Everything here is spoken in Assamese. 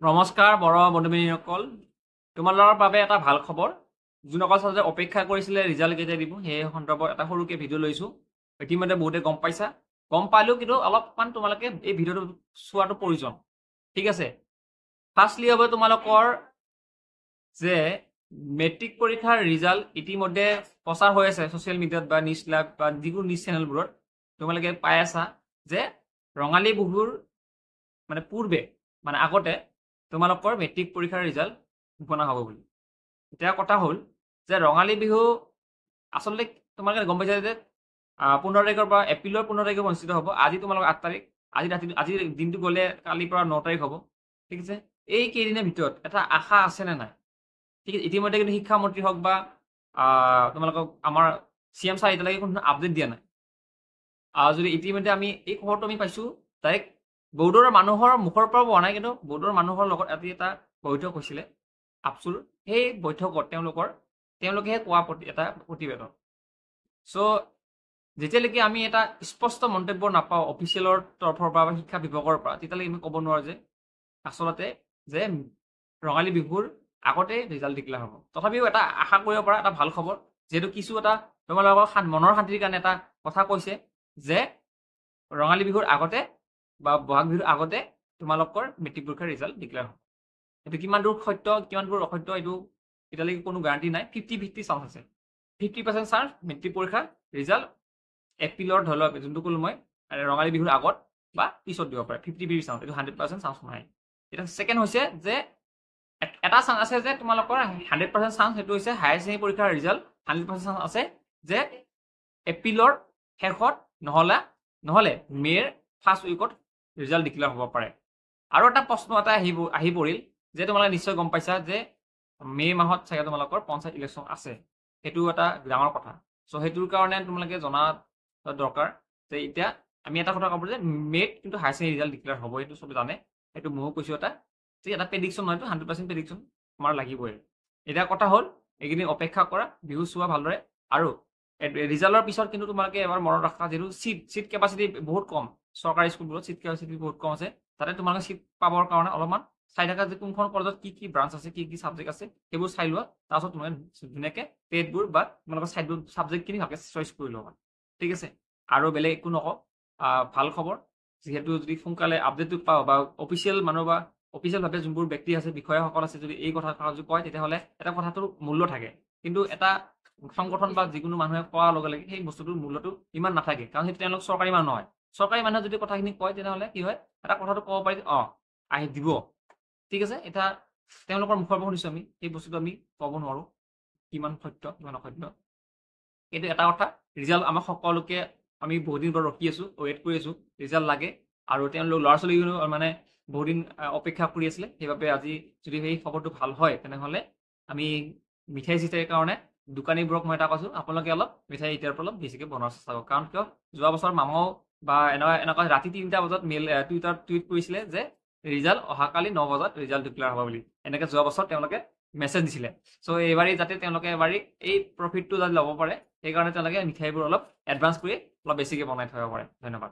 নমস্কাৰ বন্ধু-বান্ধৱীসকল, তোমালোকৰ বাবে এটা ভাল খবৰ। যোনসকল ছাত্ৰে অপেক্ষা কৰিছিলে ৰিজাল্ট কেতিয়া দিব সেই সন্দৰ্ভত এটা সৰুকে ভিডিঅ' লৈছো। ইতিমধ্যে বহুতে গম পাইছা, গম পালেও কিন্তু অলপমান তোমালোকে এই ভিডিঅ'টো চোৱাটো প্ৰয়োজন। ঠিক আছে, ফাৰ্ষ্টলি হ'ব তোমালোকৰ যে মেট্ৰিক পৰীক্ষাৰ ৰিজাল্ট ইতিমধ্যে প্ৰচাৰ হৈ আছে ছ'চিয়েল মিডিয়াত বা নিউজ লাইভ বা যিকোনো নিউজ চেনেলবোৰত। তোমালোকে পাই আছা যে ৰঙালী বিহুৰ মানে পূৰ্বে মানে আগতে তোমালোকৰ মেট্ৰিক পৰীক্ষাৰ ৰিজাল্ট ঘোষণা হ'ব বুলি। এতিয়া কথা হ'ল যে ৰঙালী বিহু আচলতে তোমালোকে গম পাইছা যে 15 তাৰিখৰ পৰা এপ্ৰিলৰ 15 তাৰিখে অনুষ্ঠিত হ'ব। আজি তোমালোকৰ 8 তাৰিখ, আজিৰ দিনটো গ'লে কালিৰ পৰা 9 তাৰিখ হ'ব। ঠিক আছে, এই কেইদিনৰ ভিতৰত এটা আশা আছেনে নাই? ঠিক আছে, ইতিমধ্যে কিন্তু শিক্ষামন্ত্ৰী হওক বা তোমালোকক আমাৰ CM ছাৰ এতিয়ালৈকে কোনো আপডেট দিয়া নাই। যদি ইতিমধ্যে আমি এই খবৰটো আমি পাইছোঁ ডাইৰেক্ট বৰ্ডৰ মানুহৰ মুখৰ পৰা পোৱা নাই, কিন্তু বৰ্ডৰ মানুহৰ লগত আজি এটা বৈঠক হৈছিলে আপচুৰ। সেই বৈঠকত তেওঁলোকেহে কোৱা এটা প্ৰতিবেদন। চ' যেতিয়ালৈকে আমি এটা স্পষ্ট মন্তব্য নাপাওঁ অফিচিয়েলৰ তৰফৰ পৰা বা শিক্ষা বিভাগৰ পৰা, তেতিয়ালৈকে আমি ক'ব নোৱাৰোঁ যে আচলতে যে ৰঙালী বিহুৰ আগতে ৰিজাল্ট ডিক্লেয়াৰ হ'ব। তথাপিও এটা আশা কৰিব পৰা এটা ভাল খবৰ, যিহেতু কিছু এটা তোমালোকৰ মনৰ শান্তিৰ কাৰণে এটা কথা কৈছে যে ৰঙালী বিহুৰ আগতে বা বহাগ বিহুৰ আগতে তোমালোকৰ মেট্ৰিক পৰীক্ষাৰ ৰিজাল্ট ডিক্লেয়াৰ হ'ব। এইটো কিমান দূৰ সত্য কিমান দূৰ অসত্য এইটো এতিয়ালৈকে কোনো garanti নাই। 50-50 চান্স আছে। 50% চান্স মেট্ৰিক পৰীক্ষাৰ ৰিজাল্ট এপ্ৰিলৰ ধৰি লওক যোনটো ক'লো মই ৰঙালী বিহুৰ আগত বা পিছত দিব পাৰে। 50-50 চান্স, এইটো 100% চান্স নহয়। এতিয়া ছেকেণ্ড হৈছে যে এটা চান্স আছে যে তোমালোকৰ 100% চান্স, সেইটো হৈছে হায়াৰ ছেকেণ্ডেৰী পৰীক্ষাৰ ৰিজাল্ট 100% চান্স আছে যে এপ্ৰিলৰ শেষত নহ'লে মে'ৰ ফাৰ্ষ্ট উইকত ৰিজাল্ট ডিক্লেয়াৰ হ'ব পাৰে। আৰু এটা প্ৰশ্ন এটা আহি পৰিল যে তোমালোকে নিশ্চয় গম পাইছা যে মে' মাহত চাগে তোমালোকৰ পঞ্চায়ত ইলেকশ্যন আছে। সেইটো এটা ডাঙৰ কথা। চ' সেইটোৰ কাৰণে তোমালোকে জনা দৰকাৰ যে এতিয়া আমি এটা কথা ক'ব যে মে'ত কিন্তু হায়াৰ ছেকেণ্ডেৰী ৰিজাল্ট ডিক্লেয়াৰ হ'ব, সেইটো চবে জানে। সেইটো ময়ো কৈছোঁ এটা প্ৰেডিকশ্যন নহয়, 100% প্ৰেডিকশ্যন আমাৰ লাগিবই। এতিয়া কথা হ'ল এইকেইদিন অপেক্ষা কৰা, বিহু চোৱা ভালদৰে, আৰু ৰিজাল্টৰ পিছত কিন্তু তোমালোকে এবাৰ মনত ৰাখা যিহেতু চিট কেপাচিটি বহুত কম, চৰকাৰী স্কুলবোৰত চিট কেপাচিটি বহুত কম আছে। তাতে তোমালোকে চিট পাবৰ কাৰণে অলপমান চাই থাকা যে কোনখন কলেজত কি কি ব্ৰাঞ্চ আছে, কি কি ছাবজেক্ট আছে, সেইবোৰ চাই লোৱা। তাৰপাছত তোমালোকে ধুনীয়াকৈ টেটবোৰ বা তোমালোকৰ ছাবজেক্টখিনি ভালকৈ চইচ কৰি ল'বা। ঠিক আছে, আৰু বেলেগ একো নকওঁ। ভাল খবৰ, যিহেতু যদি সোনকালে আপডেটটো পাওঁ বা অফিচিয়েল মানুহ বা অফিচিয়েলভাৱে যোনবোৰ ব্যক্তি আছে, বিষয়াসকল আছে, যদি এই কথা যদি কয় তেতিয়াহ'লে এটা কথাটোৰ মূল্য থাকে। কিন্তু এটা সংগঠন বা যিকোনো মানুহে কোৱাৰ লগে লগে সেই বস্তুটোৰ মূল্যটো ইমান নাথাকে, কাৰণ সেইটো তেওঁলোক চৰকাৰী মানুহ নহয়। চৰকাৰী মানুহে যদি কথাখিনি কয় তেতিয়াহ'লে কি হয়, এটা কথাটো ক'ব পাৰি যে আহি দিব। ঠিক আছে, এতিয়া তেওঁলোকৰ মুখৰ পৰা শুনিছোঁ আমি, এই বস্তুটো আমি ক'ব নোৱাৰোঁ কিমান সত্য কিমান অসত্য। কিন্তু এটা কথা, ৰিজাল্ট আমাক সকলোকে আমি বহুদিন পৰা ৰখি আছোঁ, ৱেইট কৰি আছোঁ, ৰিজাল্ট লাগে। আৰু তেওঁলোক ল'ৰা ছোৱালীও মানে বহুদিন অপেক্ষা কৰি আছিলে। সেইবাবে আজি যদি সেই খবৰটো ভাল হয় তেনেহ'লে আমি মিঠাই চিঠাইৰ কাৰণে দোকানীবোৰক মই এটা কৈছোঁ, আপোনালোকে অলপ মিঠাই এতিয়াৰ পৰা অলপ বেছিকৈ বনোৱাৰ চেষ্টা কৰক। কাৰণ কিয়, যোৱা বছৰ মামাও বা এনেকুৱা ৰাতি 3টা বজাত টুইট কৰিছিলে যে ৰিজাল্ট অহাকালি 9 বজাত ৰিজাল্ট ডিক্লেয়াৰ হ'ব বুলি। এনেকৈ যোৱা বছৰ তেওঁলোকে মেছেজ দিছিলে। চ' এইবাৰেই যাতে তেওঁলোকে এই প্ৰফিটটো যাতে ল'ব পাৰে, সেইকাৰণে তেওঁলোকে মিঠাইবোৰ অলপ এডভান্স কৰি অলপ বেছিকৈ বনাই থ'ব পাৰে। ধন্যবাদ।